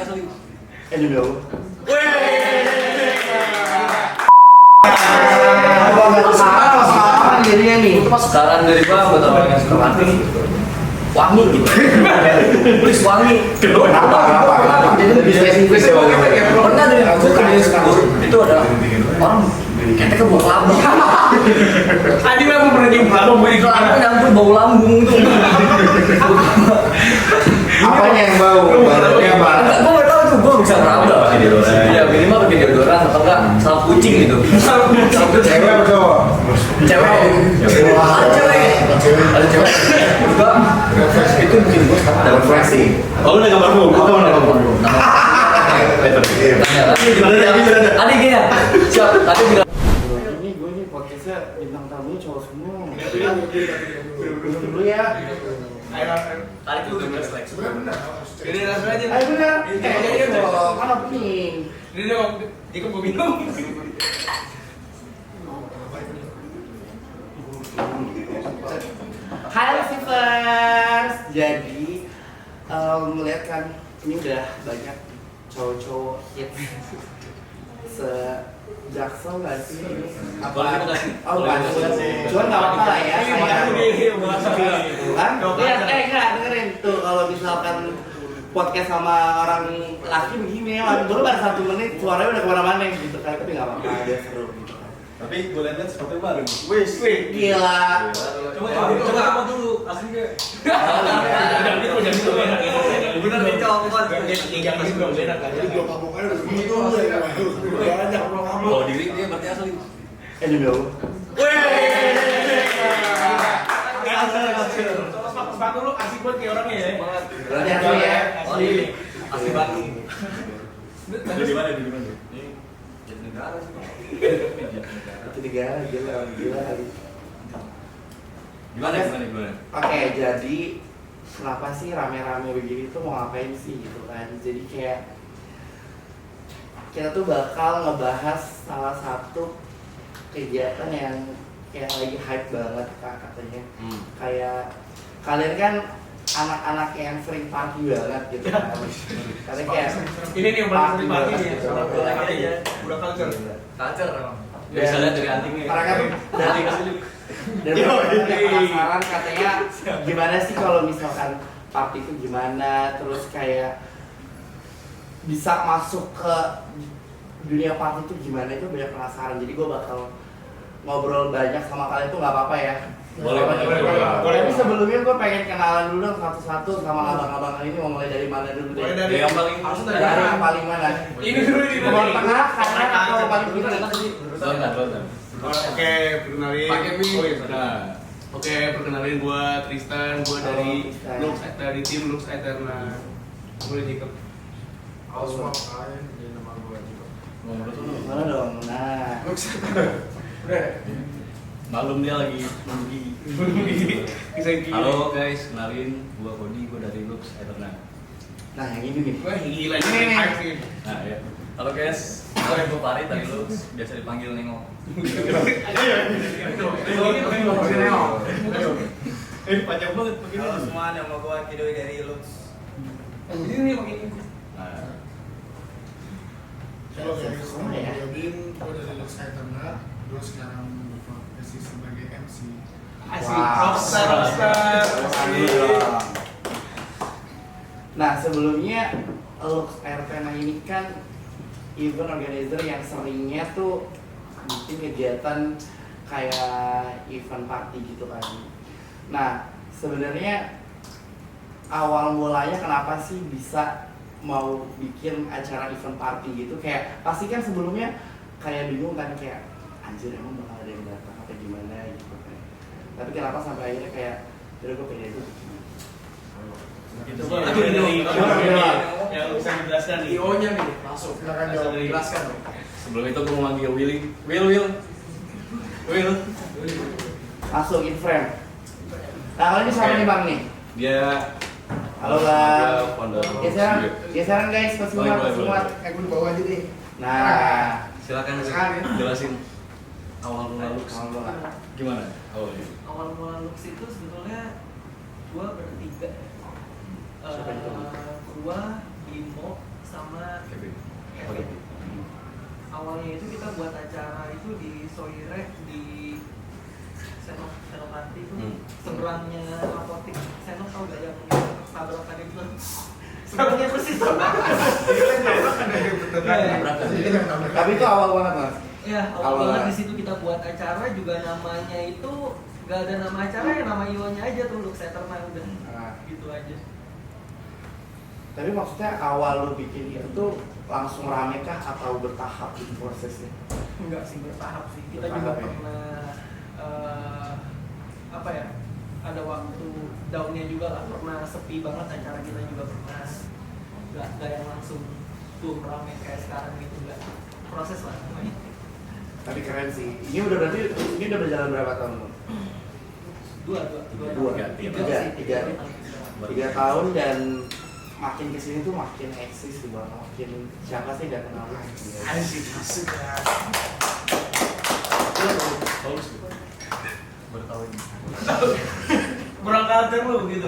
asli. Demi Allah. Sekarang jadinya nih. Saran dari gua buat orang yang suka mati, wangi gitu. Please wangi. Kenapa? Jadi lebih spesifik ya. Pernah dari aku kerja itu ada orang ketek bau lambung. Tadi memang pernah nyium lambung itu Aku nyampur bau lambung tuh. Apanya yang bau? Badannya apa? Enggak, gua nggak tahu tuh, gua bisa meraba. Iya, minimal pakai deodoran atau enggak salep kucing gitu. Cewek apa cowok? Cewek. Ada cewek. Juga itu bikin gua sekarang ada refreshing. Oh, lu udah gambar bu? Apa udah gambar bu? Tadi gini ya, siap. Tadi bilang Ini podcastnya bintang tamunya cowok semua. Dulu ya. tadi itu udah selek. Jadi langsung aja. Ayo bener. Jadi Kan opening. Ini dong, ikut gue minum. Halo Sivers. Jadi melihat kan ini udah banyak cowok-cowok hit Jaksel nggak sih? Boleh kita sih. Oh nggak sih. Cuman nggak apa-apa lah ya. Kan? Nggak dengerin tuh kalau misalkan podcast sama orang laki begini ya, baru pada 1 menit suaranya udah kemana-mana gitu kan, tapi nggak apa-apa, dia seru gitu kan. Tapi gue lihat sepatu baru. Wih, gila. Coba dulu, asli gak? Jangan gitu enak. Bener nih cowok kan. Jangan gitu dong, enak kan. Kalau diri dia berarti asli. Demi Allah. Sepatu lu asik banget kayak orangnya ya. Berarti asli ya. Oh ini asli Bandung. Di mana? Jatinegara sih. Itu negara gila kali. Gimana? Oke, jadi kenapa sih rame-rame begini tuh mau ngapain sih gitu kan? Jadi kayak kita tuh bakal ngebahas salah satu kegiatan yang kayak lagi hype banget kak katanya. Kayak kalian kan anak-anak yang sering party banget gitu kan. Karena kayak Ini nih yang paling sering party mati nih. banget gitu. Udah culture. Culture emang. Bisa lihat dari antingnya. Mereka tuh dan mereka penasaran katanya gimana sih kalau misalkan party itu gimana, terus kayak bisa masuk ke dunia party itu gimana, itu banyak penasaran. Jadi gue bakal ngobrol banyak sama kalian tuh nggak apa-apa ya. Boleh. Tapi sebelumnya gue pengen kenalan dulu dong satu-satu sama abang-abangan ini. Mau mulai dari mana dulu deh? Mulai dari yang paling Dari yang paling mana? Ini dulu ini. Nomor tengah, kanan, atau paling kiri? Oke, perkenalin. Pakai mic. Oh, iya, sudah. Oke, perkenalin gua Tristan, gua dari Tristan. Lux, dari tim Lux Eterna. Boleh Jacob. Mana dong? Nah, Malum dia lagi nunggi. Halo guys, kenalin gua Kodi, gua dari Lux Eterna. nah yang ini nih. Wah, gila ini hype sih. Nah ya. Halo guys, gua Farid dari Lux, biasa dipanggil Nengok. Panjang banget begini. Halo semua, nama gue Kidoi dari Lux. Ini nih begini. Nah, Halo guys, Sama ya? gue dari Lux Eterna. Gue sekarang berprofesi sebagai MC. Asik, Wow. rockstar. Nah sebelumnya Lux Eterna ini kan event organizer yang seringnya tuh bikin kegiatan kayak event party gitu kan. Nah sebenarnya awal mulanya kenapa sih bisa mau bikin acara event party gitu? Kayak pasti kan sebelumnya kayak bingung kan, kayak anjir emang bakal ada yang datang apa gimana gitu kan. Tapi kenapa sampai akhirnya kayak udah gue pengen itu. Coba dari yang bisa dijelaskan nih. IO-nya nih, langsung. Silakan jawab. Jelaskan dong. sebelum itu gua mau manggil Will. Masuk in frame. Nah kalau ini siapa nih bang nih? Dia Halo bang. dia founder. Geseran guys, pas semua. Gue di bawah aja deh. Nah, Silakan jelasin awal mula Lux. Gimana awalnya? Awal mula Lux itu sebetulnya gua bertiga. Siapa itu? Gua Bimo sama Kevin. Kevin. Awalnya itu kita buat acara itu di Soire di Senopati itu seberangnya apotik Senop, tau gak yang tabrakan itu? Sebenarnya persis sama. Tapi itu awal banget mas. Ya, Awal. awal banget di situ kita buat acara juga namanya itu gak ada nama acara ya, nama Iwonya aja tuh Lux Eterna udah gitu aja. Tapi maksudnya awal lu bikin itu tuh langsung rame kah atau bertahap gitu prosesnya? Enggak sih, bertahap sih. Kita Bertahap juga ya? pernah apa ya? Ada waktu daunnya juga lah, pernah sepi banget acara kita juga pernah gak yang langsung boom rame kayak sekarang gitu, enggak. Proses lah namanya. Tapi keren sih. Ini udah berarti ini udah berjalan berapa tahun? Dua. Tiga tahun dan makin kesini tuh makin eksis sih bang. Makin siapa sih gak kenal lu? Asik asik ya. Bagus. Baru tahu ini. Kurang karakter lu gitu.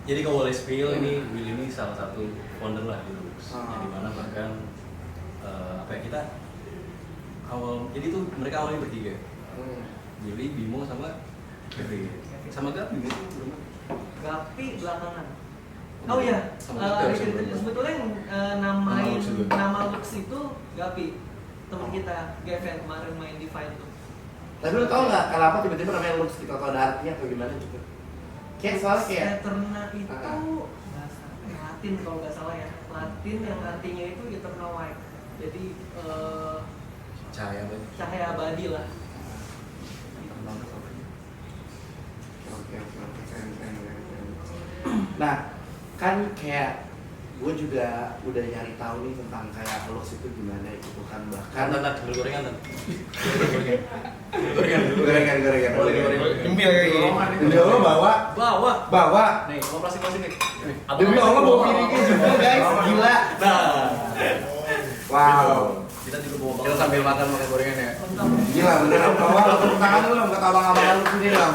Jadi kalau boleh spill ini Will ini salah satu founder lah di Lux. Yang dimana bahkan kita awal jadi tuh mereka awalnya bertiga. Willy, Bimo sama Kevin. Sama Gap Bimo tuh berapa? Gapi belakangan. Oh iya, Sama sebetulnya yang namain Lux juga. nama Lux itu Gapi, teman kita Gavin kemarin main di Fight tuh. Tapi lu tau nggak kenapa tiba-tiba namanya Lux kita tau ada artinya atau gimana gitu? Kayak soalnya kayak Eterna itu bahasa Latin kalau nggak salah ya, Latin yang artinya itu eternal light. Jadi Cahaya banget. cahaya abadi lah. Oke, keren. Nah, kan kayak gue juga udah nyari tahu nih tentang kayak Lux itu gimana gitu kan, bahkan Gorengan. Gembel kayak gini. demi Allah bawa Nih, operasi klasik nih. demi Allah bawa piringnya juga guys, gila. Nah, Wow, kita juga bawa Kita sambil makan gorengan ya. Mantap. gila beneran. Bawa tepuk tangan dulu buat abang-abang Lux ini dong.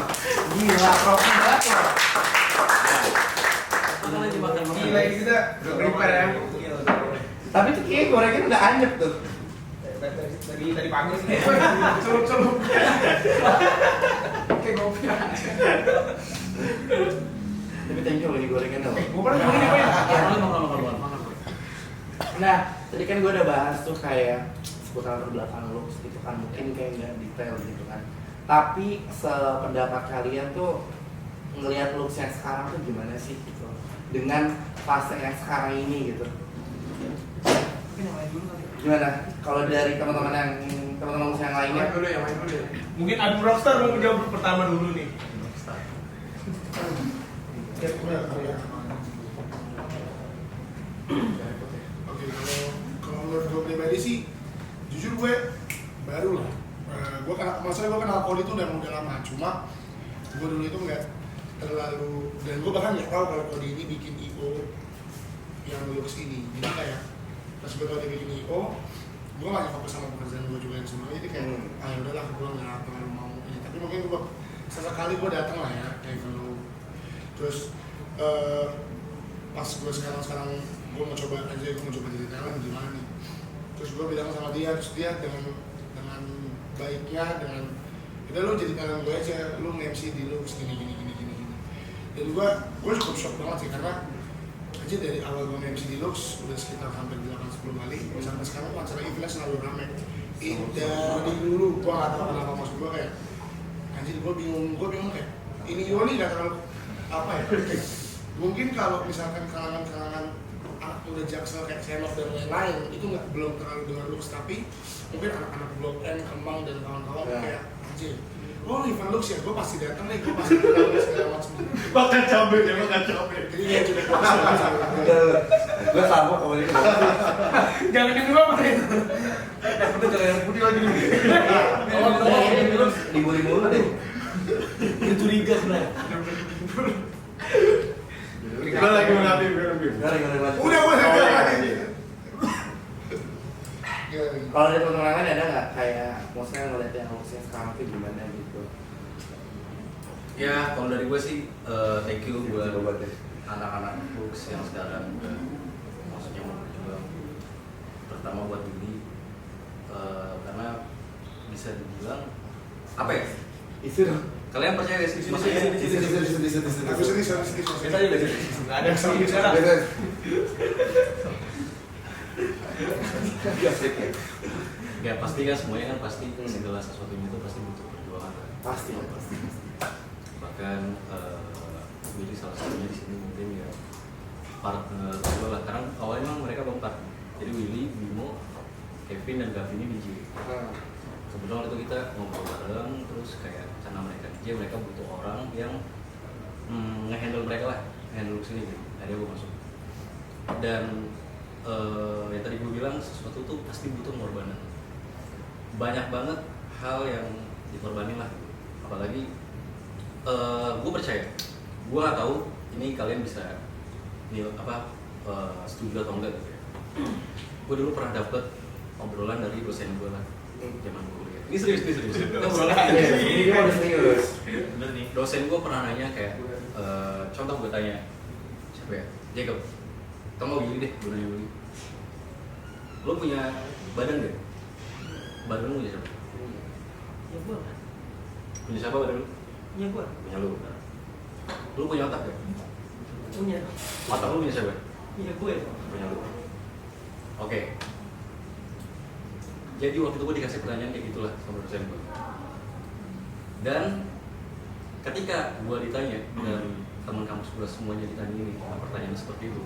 Gila, profi banget loh. Apa lagi makan Gila ini kita udah prepare ya. Tapi tuh kayaknya gorengan udah anyep tuh. Tadi pagi sih. Celup. Kayak kopi aja. Tapi thank you loh ini gorengannya loh. Gua pernah begini Pak. makan. Nah, tadi kan gue udah bahas tuh kayak seputar terbelakang Lux gitu kan, mungkin kayak nggak detail gitu kan. Tapi sependapat kalian tuh ngelihat Lux yang sekarang tuh gimana sih gitu? Dengan fase yang sekarang ini gitu. Mungkin yang lain dulu kali. Gimana? Kalau dari teman-teman Lux yang lainnya? Main dulu ya. Mungkin Adu Rockstar mau jawab pertama dulu nih. Oke, kalau menurut gue pribadi sih, jujur gue baru lah. Maksudnya gue kenal Kodi itu udah lama, cuma gue dulu itu nggak terlalu, dan gue bahkan nggak tahu kalau Kodi ini bikin IO yang Lux ini. Jadi kayak pas gue tahu dia bikin IO, gue nggak fokus sama pekerjaan gue juga yang sebelumnya. Jadi kayak, ya udahlah, gue nggak terlalu mau ini. Tapi mungkin gue sesekali gue datang lah ya, kayak gitu. Terus pas gue sekarang gue mau coba aja, gue mau coba jadi talent gimana nih. Terus gue bilang sama dia, terus dia dengan baiknya, dengan udah lu jadi talent gue aja, lu nge-MC di Lux gini. Dan gue cukup shock banget sih, karena aja dari awal gue nge-MC di Lux udah sekitar hampir 8-10 kali, sampai sekarang acara eventnya selalu rame. Dari dulu gue gak tau kenapa, maksud gue kayak anjir, gue bingung kayak ini nih gak terlalu apa ya, mungkin kalau misalkan kalangan anak muda Jaksel kayak Senok dan lain-lain itu belum terlalu dengar Lux, tapi mungkin anak-anak Blok N, Kemang dan kawan-kawan kayak anjir, oh event Lux ya, gue pasti datang nih, gue pasti datang segala macam. Makan cabai. Jadi ya cukup puas. Gue sama kalau ini. Jangan yang dua Pak. Udah jalan yang putih lagi nih. Ini Lux dibully mulu deh. Itu curiga sebenarnya. Gue lagi mengambil. Udah. Kalau dari teman-teman lain ada nggak kayak maksudnya ngeliat yang Lux yang sekarang tuh gimana gitu? Ya, kalau dari gue sih thank you buat anak-anak Lux yang sekarang udah maksudnya mau berjuang. Terutama buat Willy, karena bisa dibilang apa ya? Isu dong. Kalian percaya gak sih? Maksudnya Aku sedih. kita aja dari Nggak ada yang sama bicara. ya pasti kan semuanya kan pasti segala sesuatunya itu pasti butuh perjuangan. Pasti. Bahkan Willy salah satunya di sini mungkin ya partner gue lah. Karena awalnya memang mereka berempat. Jadi Willy, Bimo, Kevin dan Gavin ini DJ. Kebetulan itu kita ngobrol bareng, terus kayak karena mereka DJ, mereka butuh orang yang nge-handle mereka lah, nge-handle sini gitu. Akhirnya gue masuk. Dan yang tadi gue bilang sesuatu tuh pasti butuh pengorbanan. Banyak banget hal yang dikorbanin lah. Apalagi gue percaya, gue nggak tahu ini kalian bisa setuju atau enggak gitu ya. Gue dulu pernah dapet obrolan dari dosen gue lah zaman gue kuliah. Ini serius. Kita obrolan Ini dia udah serius. bener nih. Dosen gue pernah nanya kayak, contoh gue tanya siapa ya, Jacob, kamu mau Willy deh, gue nanya Willy, lo punya badan gak? Badan lo punya siapa? Ya gue kan. Punya siapa badan lo? Ya gue. Punya lo. Lo punya otak gak? Punya. Otak lo punya siapa? Ya gue. Punya lo. Oke. Jadi waktu itu gue dikasih pertanyaan kayak gitulah sama dosen gue. Dan ketika gue ditanya dari teman kampus gue semuanya ditanya ini pertanyaan seperti itu,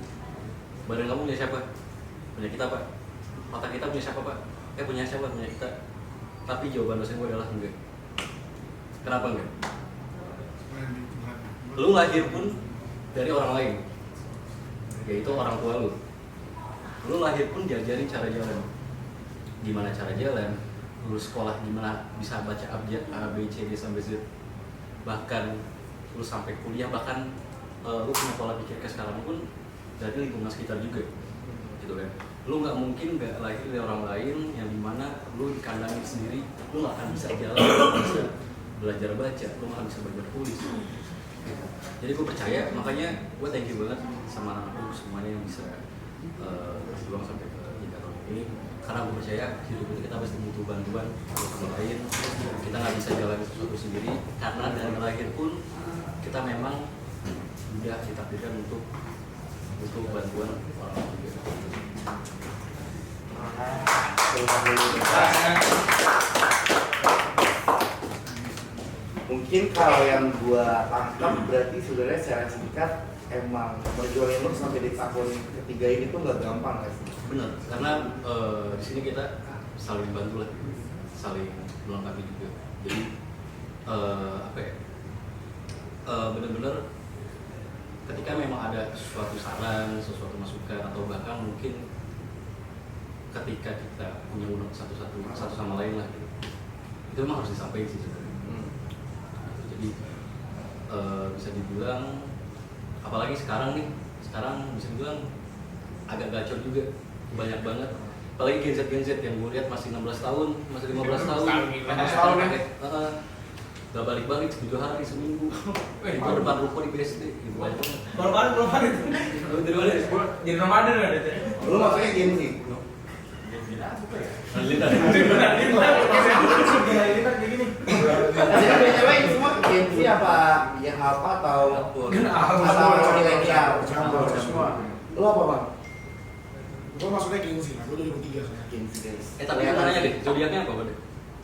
badan kamu punya siapa? Punya kita pak. Otak kita punya siapa pak? Punya siapa? Punya kita. Tapi jawaban dosen gue adalah enggak. Kenapa enggak? Lu lahir pun dari orang lain, yaitu orang tua lu. Lu lahir pun diajarin cara jalan, gimana cara jalan, lu sekolah gimana bisa baca abjad A, B, C, D sampai Z. Bahkan lu sampai kuliah, bahkan lu punya pola pikir ke sekarang pun dari lingkungan sekitar juga, gitu kan. Lu nggak mungkin nggak lahir dari orang lain yang dimana lu dikandangin sendiri, lu nggak akan bisa jalan, nggak bisa belajar baca, lu nggak bisa belajar tulis. Jadi gue percaya, makanya gue thank you banget sama anak-anak semuanya yang bisa berjuang sampai ke tingkat ini. Karena gue percaya hidup itu kita pasti butuh bantuan satu sama lain. Kita nggak bisa jalan sesuatu sendiri, karena dari lahir pun kita memang udah ditakdirkan untuk butuh bantuan orang juga. Mungkin kalau yang gua tangkap berarti sebenarnya secara singkat emang berjuangin lu sampai di tahun ketiga ini tuh nggak gampang guys. Bener, karena di sini kita saling bantu lah, saling melengkapi juga. Jadi apa ya? Bener-bener ketika memang ada suatu saran, sesuatu masukan atau bahkan mungkin ketika kita punya unek satu sama lain lah gitu, itu memang harus disampaikan sih sebenarnya. Jadi bisa dibilang, apalagi sekarang bisa dibilang agak gacor juga, banyak banget. Apalagi Gen Z yang gue lihat masih 16 tahun, masih 15 tahun, 15 tahun ya. Gak balik-balik 7 hari seminggu. Itu depan ruko di BSD gitu banyak banget. Belum ada itu. Lu dari mana? Jadi Ramadan nggak ada? Lu maksudnya Gen Z? Jadi cewek semua Gen Z apa yang apa atau milenial? Campur semua. Lu apa bang? Gue masuknya gengsi lah, gue 2003 soalnya. Gen Z guys. Tapi gue nanya deh, zodiaknya apa deh?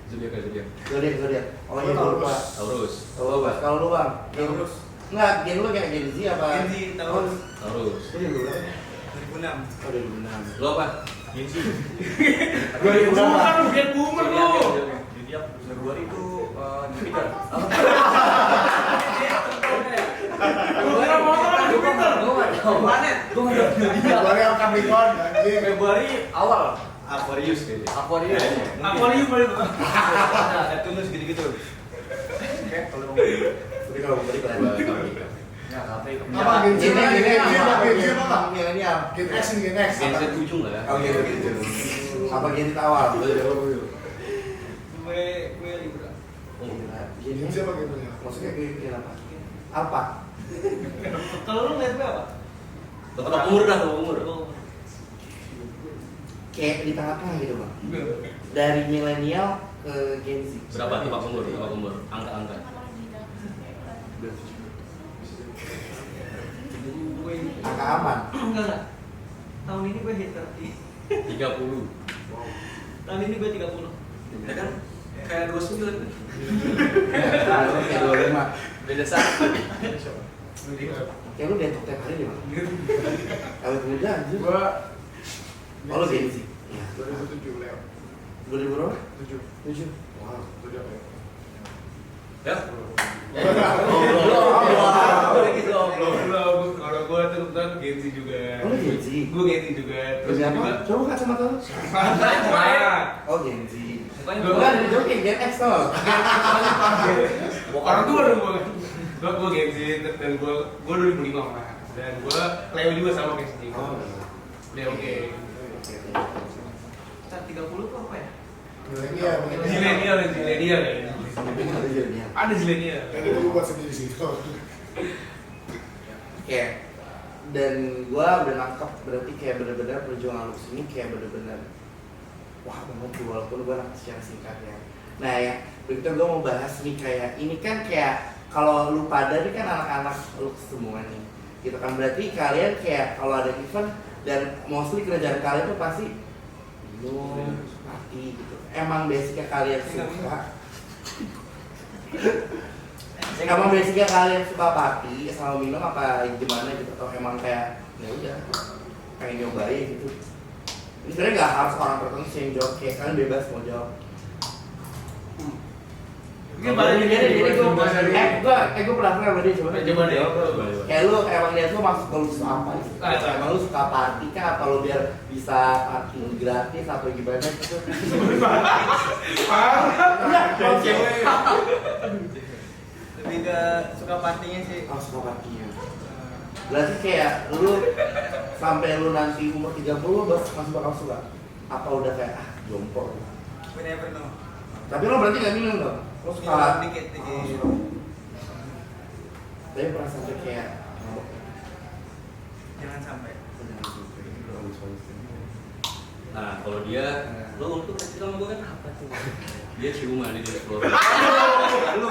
Zodiak. Zodiak. Oh iya lupa. Taurus. Kalau lu bang? Taurus. Enggak, Gen lu kayak Gen Z apa? Gen Z, Taurus. Taurus. Lu juga berapa? 2006. Oh 2006. Lu apa? Gensi. 2006 Bukan lu, Gen Boomer lu. Zodiak. Februari itu Jupiter. Planet. Gue nggak tahu dia. Gue yang Capricorn, anjing. Februari awal. Aquarius kayaknya. Aquarius. Aquarius paling. Neptunus gitu-gitu. Oke, kalau mau. Udah kalau mau balik Gua Capricorn. Nah, kafe. Apa gengsi? Gengsi apa? Milenial. Gen X nih, Gen X. Gen Z ujung lah ya. Oh gitu. Apa Gen Z awal? Gue Libra. Oh, Gen Gen Z apa gitu ya? Maksudnya Gen apa? Apa? Kalau lu ngeliat gue apa? Tetap umur dah, umur. Kayak di tengah-tengah gitu bang. Dari milenial ke Gen Z. Berapa tebak umur? Angka-angka. Angka aman. Enggak. Tahun ini gue hit 30. 30. Tahun ini gue 30. Ya kan? Kayak 29. Kayak 25. Beda satu. Kayak lu deadlock tiap hari deh bang. Awet muda anjir. Gua Oh lu Gen Z? Iya. 2007 Leo. 2000 berapa? 7. 7. Wow. 7 apa ya? Ya. Belum. Kalau gue tuh kebetulan Gen Z juga. Oh lu Gen Z? Gue Gen Z juga. Terus Gen juga. apa? Coba kacamata lu. Oh Gen Z. Bukan, itu kayak Gen X tuh. Orang tua dong gue Gen Z dan gue 2005 malah. Dan gue Leo juga sama kayak Steve. Oh. Leo oke. Nah, 30 tuh apa ya? Milenial. Zilenial ya. Ada zilenial. Dan itu gua buat sendiri sih. Kayak dan gua udah nangkep berarti kayak bener-bener perjuangan lu sini kayak bener-bener wah banget sih walaupun gua nangkep secara singkat ya. Nah ya, berikutnya gua mau bahas nih kayak ini kan kayak kalau lu pada nih kan anak-anak lu semua nih gitu kan, berarti kalian kayak kalau ada event dan mostly kerjaan kalian tuh pasti minum, party gitu. Emang basicnya kalian suka emang basicnya kalian suka party sama minum apa gimana gitu, atau emang kayak ya udah pengen nyobain gitu. Ini sebenarnya nggak harus orang tertentu yang jawab, kayak kalian bebas mau jawab. Mungkin balik Jadi gue penasaran sama dia, coba Coba deh. kayak lu emang lihat lu masuk ke lu suka apa gitu? Emang lu suka party kah atau lu biar bisa party gratis atau gimana gitu? Lebih ke suka partinya sih. Oh, suka partinya. Berarti kayak lu sampai lu nanti umur 30 lu masih bakal suka? Apa udah kayak jompo? We never know. Tapi lo berarti gak minum dong? Lo suka? Minum dikit. Oh, suka. Tapi pernah sampai kayak mabok? Jangan sampai. Nah, kalau dia, lo untuk kecil sama gue kan apa tuh? Dia ciuman di explore. Lu.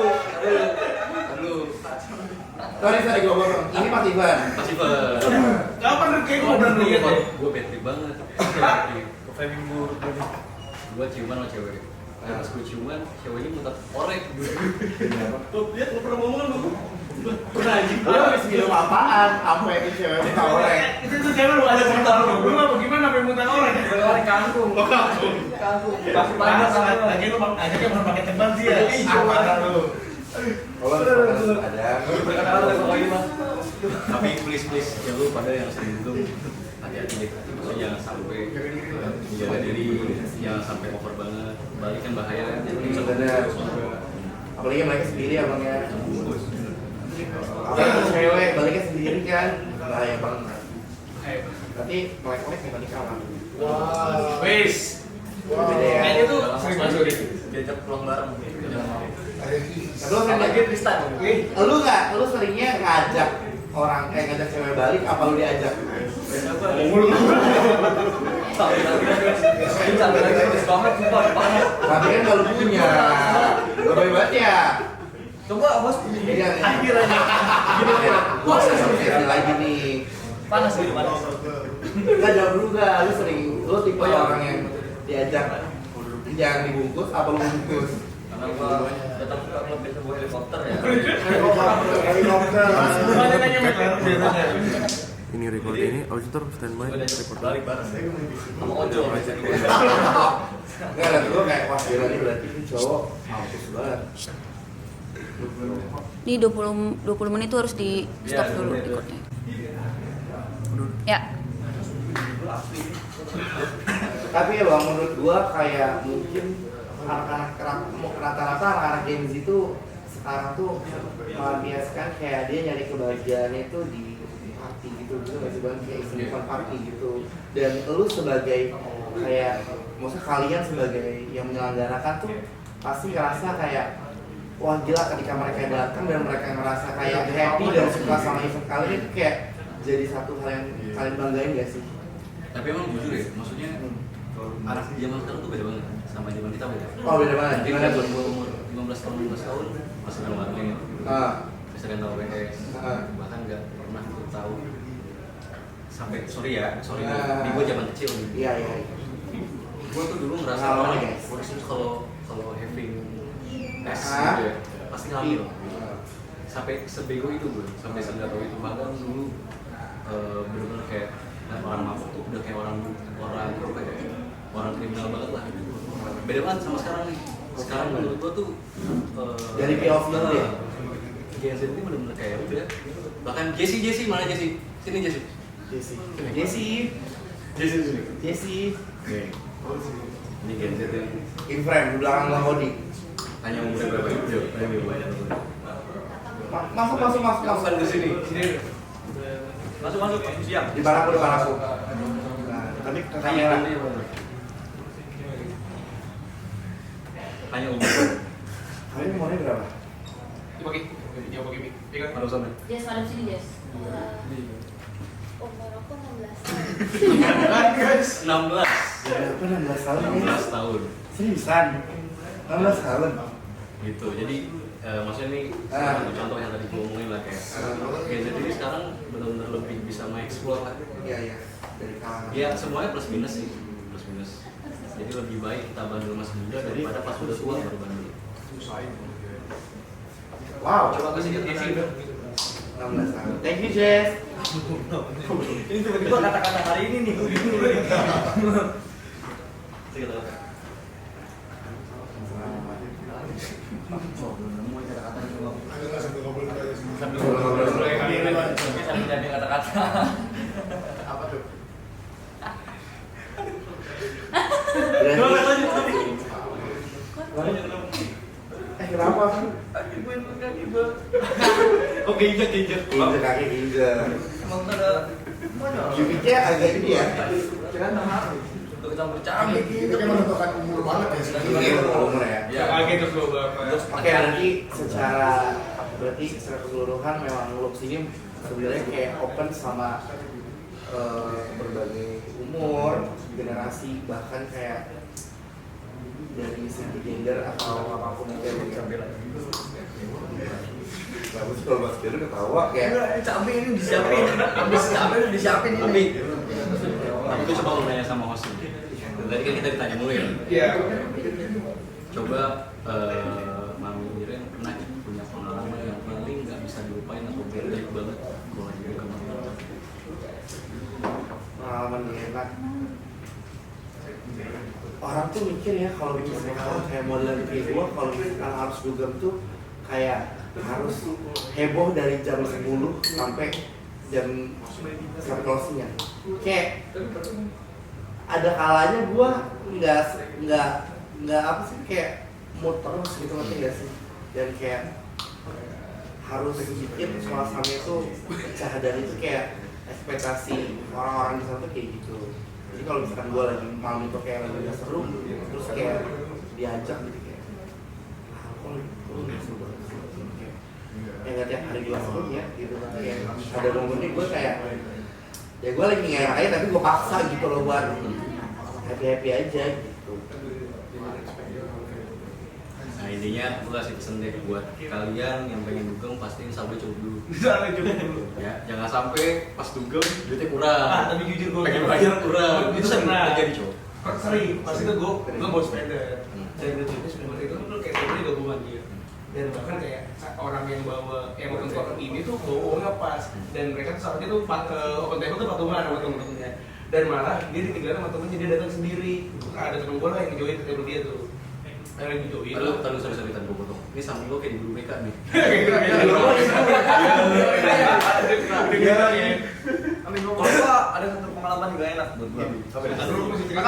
Sorry gue bohong. Ini Mas Ivan. Masih ber. Kapan kayak gue udah lihat ya? Gue bad trip banget. Ke framing buruk tadi. Gue ciuman sama cewek. Pas gue ciuman, ceweknya muter orek. Tuh, lihat lo pernah ngomong kan gue? Pernah anjing. Lo habis minum apaan? Sampai itu cewek minta orek. Itu cewek lu ada muntah lu. Lu apa gimana sampai muntah orang? Orang kangkung. Pasti banyak sama lu. Lagi lu ajaknya bukan pakai ceban sih ya. Apa lu? Oh, ada. Perkenalan dengan Koi Mas. Tapi please ya lu pada yang sering minum hati-hati deh. Maksudnya jangan sampai menjaga diri, jangan sampai over banget. Balik kan bahaya kan. Bener. Apalagi mereka sendiri abangnya. Apalagi cewek baliknya sendiri kan. Bahaya banget. Berarti melek-melek nggak nikah kan? Wah. Wes. Beda ya. Kayaknya tuh sering masuk deh. Diajak pulang bareng. Lu sering Lagi Tristan. lu nggak? Lu seringnya ngajak orang ngajak cewek balik apa lu diajak? Sampai lagi pedes banget sumpah panas. Tapi kan kalau punya, gak banget ya. Coba Bos. Iya nih. Akhir aja. Gua sampai lagi nih. Panas gitu panas. Nggak jawab dulu gak? Lu sering, lu tipe orang yang diajak jangan dibungkus apa lu bungkus? Karena gua tetap suka klub biasa bawa helikopter ya. Helikopter. Banyak nanya biasanya. Ini record ini, abis itu standby Gua diajak record balik bareng. Sama ojol. Nggak, ada gua kayak wah gila nih berarti ini cowok mampus banget. Ini 20 menit tuh harus di stop dulu recordnya. Ya. Tapi ya bang, menurut gua kayak mungkin rata-rata anak-anak Gen Z itu sekarang tuh melampiaskan kayak dia nyari kebahagiaannya itu di party gitu, nggak sih bang, kayak event party gitu. Dan lu sebagai kayak, maksudnya kalian sebagai yang menyelenggarakan tuh pasti ngerasa kayak wah gila ketika mereka datang dan mereka ngerasa kayak happy dan suka sama event kalian itu kayak jadi satu hal yang kalian banggain gak sih? Tapi emang jujur ya, maksudnya anak zaman sekarang tuh beda banget sama zaman kita beda. Oh beda banget. Jadi Gimana kita tuh? umur 15 tahun masih belum warnet, masih kan tahu PS, bahkan nggak pernah tuh tahu sampai sorry ini gue zaman kecil nih. Iya. Gue tuh dulu ngerasa Pengalaman, guys. kalau having PS gitu ya pasti ngambil. Sampai sebego itu gue, sampai segato itu bahkan dulu bener-bener kayak orang mabuk tuh udah kayak orang kriminal banget lah gitu. Beda banget sama sekarang nih. Sekarang menurut gue tuh Dari POV lu ya? Gen Z ini bener-bener kayak udah. Bahkan Jesse mana Jesse? Sini Jesse. Jesse. Ini Gen Z ini. In frame di belakang Bang Hodi. Tanya umurnya berapa? Yuk, tanya umurnya berapa? Masuk. Masuk di sini. Masuk, siap. Di depan aku. Nah, tapi ke kamera. Tanya umur. Kalian umurnya berapa? Jawab pakai mic. Iya kan? Mana sana? Jess, madep sini Jess. Umur aku 16 tahun. 16. Berapa 16 tahun? 16 tahun. Seriusan? 16 tahun? Gitu, jadi maksudnya ini salah satu contoh yang tadi gue ngomongin lah kayak Gen Z ini sekarang benar-benar lebih bisa mengeksplor lah. Iya. Dari kalangan. Ya semuanya plus minus sih, plus minus. Jadi lebih baik kita bandel masih muda daripada pas udah tua baru bandel. Wow. Coba kasih kita sih. 16 tahun. Thank you, Jess. Ini tiba-tiba kata-kata hari ini nih. Ada nggak sambil ngobrol kita ya semua? Sambil jadi kata-kata. Apa tuh? Kenapa? Oke, injek. Kaki injek. Emang ada Gimiknya agak ini ya. Untuk campur campur. Itu kan menentukan umur banget ya sebenarnya. Ini umur ya. Ya, kaget terus gue berapa? Oke, berarti secara keseluruhan memang Lux ini sebenarnya kayak open sama berbagai umur, generasi, bahkan kayak dari segi gender atau apapun yang dia sambil bagus kalau Mas Kira ketawa kayak Campur ini disiapin. Habis campur udah disiapin ini. Tapi gue coba mau nanya sama host. Tadi kan kita ditanya mulu ya. Iya. Coba Mami Iren pernah punya pengalaman yang paling nggak bisa dilupain atau baik banget kalau lagi ke Mami. pengalaman gak enak. Orang tuh mikir ya kalau misalnya kayak model visual, kalau misalkan harus dugem tuh kayak harus heboh dari jam 10 sampai jam closing-nya. Kayak ada kalanya gua nggak apa sih, kayak mood terus gitu, ngerti nggak sih? Dan kayak harus bikin suasananya tuh pecah, dan itu kayak ekspektasi orang-orang di sana tuh kayak gitu. Jadi kalau misalkan gue lagi malam itu kayak lagi gak seru, terus kayak diajak gitu kayak kok gak seru banget sih, kayak gak tiap hari gue seru ya gitu. Kayak ada momennya gue kayak ya gue lagi ngerang aja tapi gue paksa gitu loh buat happy-happy aja gitu. Nah intinya gue kasih pesen deh buat kalian yang pengen dugem, pastiin sampai coba dulu. Ya, jangan sampai pas dugem duitnya kurang. Tapi jujur gue pengen bayar kurang. Itu sering terjadi coba. Sering, pas itu gue bawa sepeda. Dari itu sepeda itu tuh kayak sepeda gabungan dia. Dan bahkan kayak orang yang bawa yang open table ini tuh bawa pas, dan mereka tuh saat itu ke open table tuh patungan sama temen-temennya. Dan malah dia ditinggalin sama temennya, dia datang sendiri. Ada temen gue lah yang ngejoin ke table dia tuh. Yang ngejoin. Lalu sorry gue potong. Ini samping lo kayak di guru BK nih. Amin, gua ada satu pengalaman juga enak buat gua. Dulu masih tinggal.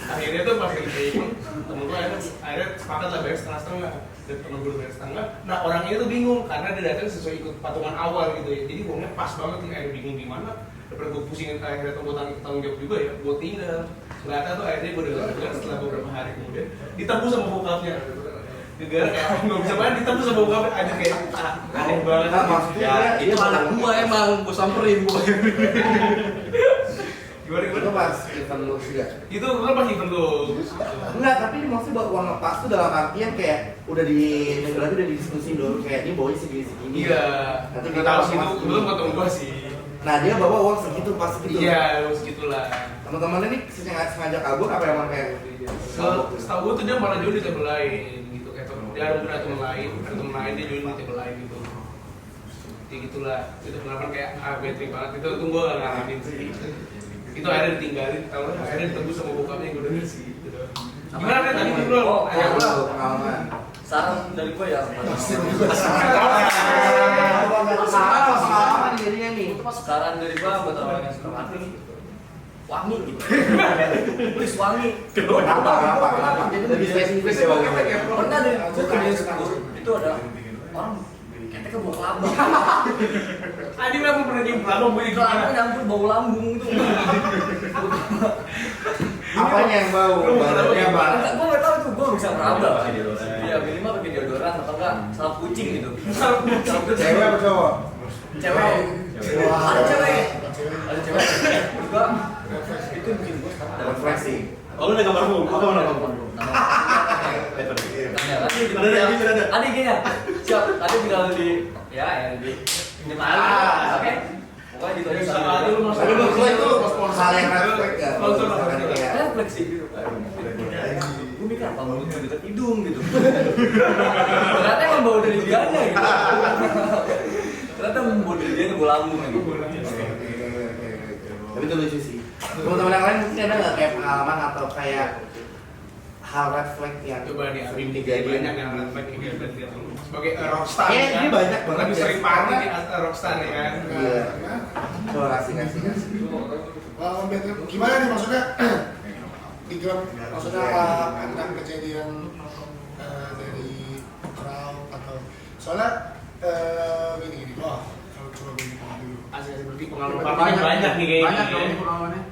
Akhirnya tuh pas lagi training, temen gue akhirnya sepakat lah bayar setengah-setengah. Dan temen gue bayar setengah. Nah orangnya tuh bingung karena dia datang sesuai ikut patungan awal gitu ya. Jadi uangnya pas banget nih, akhirnya bingung gimana. daripada gue pusingin akhirnya gue tanggung jawab juga ya, gue tinggal. Nggak tahu tuh akhirnya gue dengar setelah beberapa hari kemudian ditebus sama bokapnya. Negara kayak nggak bisa main ditebus sama bokapnya aja kayak aneh banget. Nah, maksudnya Ya, itu anak gua emang gua samperin gua. itu pas event lu juga. Itu kan pas event gue. Enggak, tapi ini maksudnya buat uang lepas tuh dalam artian kayak udah berarti udah didiskusi dulu kayak ini boy segini. Iya. Nanti Nggak kita tahu pas sih itu masuk. belum ketemu gua sih. Nah dia bawa uang segitu pas segitu. Iya, segitulah. Teman-teman ini sengaja kabur apa emang kayak? Setahu gue tuh dia malah join di table lain gitu kayak dia ada teman lain dia join di table lain gitu. Kayak gitulah. Itu kenapa kayak bad trip banget itu gue gak ngalamin sih. Itu akhirnya ditinggalin, akhirnya ditebus sama bokapnya yang gue denger sih. Gitu. Gimana kan tadi tuh bro? Ayah gue Pengalaman. Saran dari gua ya. Pengalaman jadinya nih. Saran dari gua buat orang yang suka mati wangi gitu. Please wangi. Kenapa? Jadi lebih spesifik ya bang. Pernah deh, gua kerja di school, itu ada orang keteknya bau kelabang. Adi memang pernah nyium lambung gue Kelabang nyampur bau lambung itu. Apanya yang bau? Badannya apa? Gua nggak tahu tuh, gua bisa meraba. Iya minimal pakai deodoran atau enggak salep kucing gitu. Cewek apa cowok? Cewek. Ada cewek. Ada cewek. Juga itu bikin gua sekarang ada Refleksi. Oh, lu udah gambar bu? Apa nama kamu? Ada gini ya? Siap, tadi tinggal di di mana? Oke. Pokoknya gitu aja. Tapi menurut gue itu hal yang refleks ya. Refleksi gitu. Gue mikir apa mau dekat hidung gitu. Ternyata emang bau dari dianya gitu. Ternyata bau dari dia bau lambung gitu. Tapi itu lucu sih. Teman-teman yang lain mungkin ada nggak kayak pengalaman atau kayak hal refleks yang coba nih Abim kejadian banyak yang refleks ini dia sebagai rockstar Kayaknya kan dia banyak banget lebih ya. sering party di rockstar ya kan. Iya. Coba kasih. Gimana nih maksudnya? Di grup maksudnya tentang kejadian dari crowd atau soalnya gini. Wah, kalau coba gini dulu. Asli berarti pengalaman banyak nih kayaknya. Banyak dong ini pengalamannya.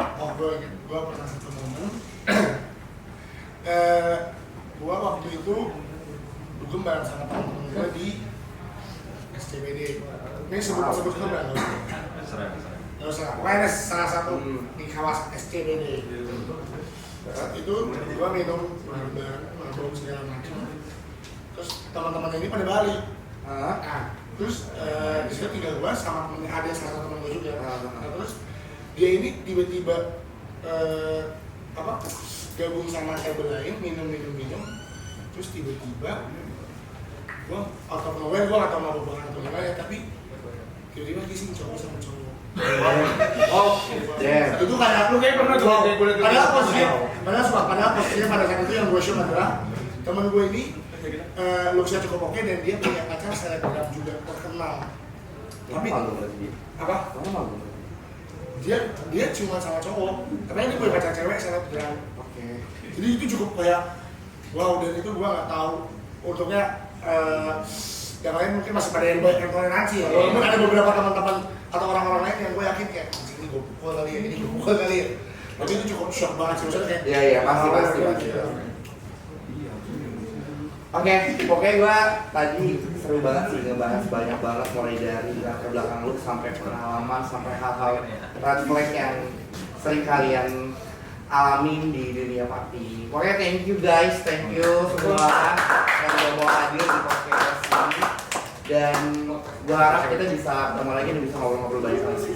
Oh, gue pernah satu momen. Gue waktu itu dugem bareng sama temen gue di SCBD. Ini sebut klub ya? Nggak usah. Pokoknya salah satu di kawasan SCBD. Saat itu gue minum bareng, mabuk segala macam. Terus teman-teman ini pada balik. Nah, terus di situ tinggal gue sama temennya ada salah satu temen gue juga. Nah, terus dia ini tiba-tiba gabung sama table lain minum terus tiba-tiba gue out of nowhere gue gak tau mabuk banget atau gimana ya tapi tiba-tiba kissing cowok sama cowok. Itu kayak Lu kayak pernah tuh kayak gue padahal posisinya pada saat itu yang gue show adalah temen gue ini looks-nya cukup oke dan dia punya pacar selebgram juga terkenal. Tapi apa? Dia cuma sama cowok, karena dia punya pacar cewek selebgram. Jadi itu cukup kayak wow, dan itu gua nggak tahu. Untungnya yang lain mungkin masih pada yang toleransi ya. Walaupun ada beberapa teman-teman atau orang-orang lain yang gue yakin kayak ini gue pukul kali ya, tapi itu cukup shock banget sih maksudnya kayak. Iya pasti. Oke, pokoknya gue tadi seru banget sih ngebahas banyak banget mulai dari latar belakang lu sampai pengalaman sampai hal-hal red flag yang sering kalian alamin di dunia party. Pokoknya thank you guys, thank you semua yang udah mau hadir di podcast ini dan gue harap kita bisa ketemu lagi dan bisa ngobrol-ngobrol banyak lagi.